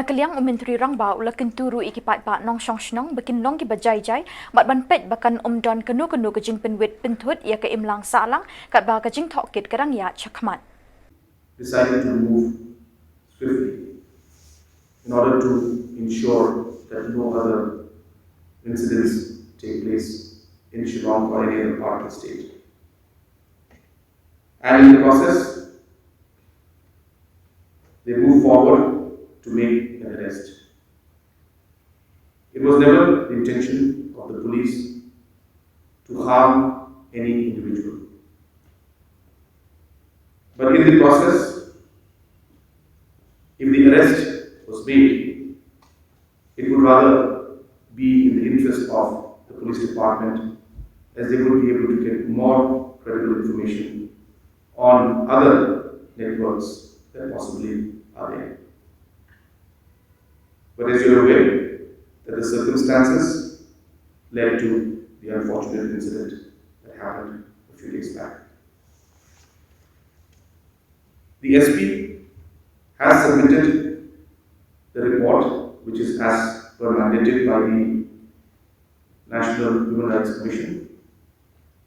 kaliang Menteri Rangba ulakan turu iki Paidbah nong Shillong bakin long ki bajai-jai mat ban pet bakan don kenu-kenu kejing penwit pentut ia ke imlang salang kat ba kejing thokit kerang ya chakmat. Decided to move swiftly in order to ensure that no other incidents take place in Shillong or any other part of the state. And in the process, they moved forward to make an arrest. It was never the intention of the police to harm any individual. But in the process, if the arrest was made, it would rather be in the interest of the police department, as they would be able to get more credible information on other networks that possibly are there. But as you're aware, that the circumstances led to the unfortunate incident that happened a few days back. The SP has submitted the report, which is as per mandated by the National Human Rights Commission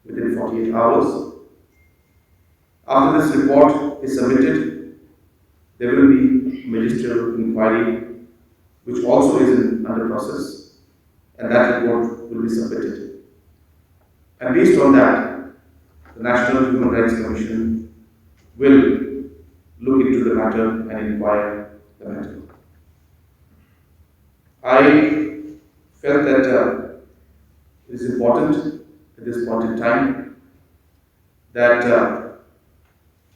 within 48 hours. After this report is submitted, there will be magisterial inquiry, which also is under process, and that report will be submitted. And based on that, the National Human Rights Commission will look into the matter and inquire the matter. I felt that it is important at this point in time that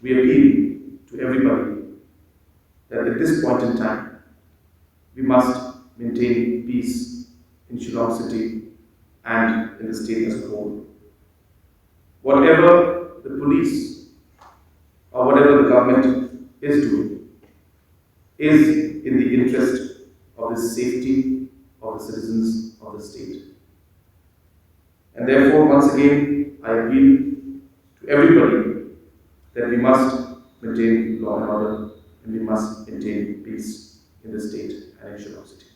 we appeal to everybody that at this point in time we must maintain peace in Shillong city and in the state as a whole. Whatever the police or whatever the government is doing is in the interest of the safety of the citizens of the state. And therefore, once again, I appeal to everybody that we must maintain law and order and we must maintain peace in the state and in Shillong city.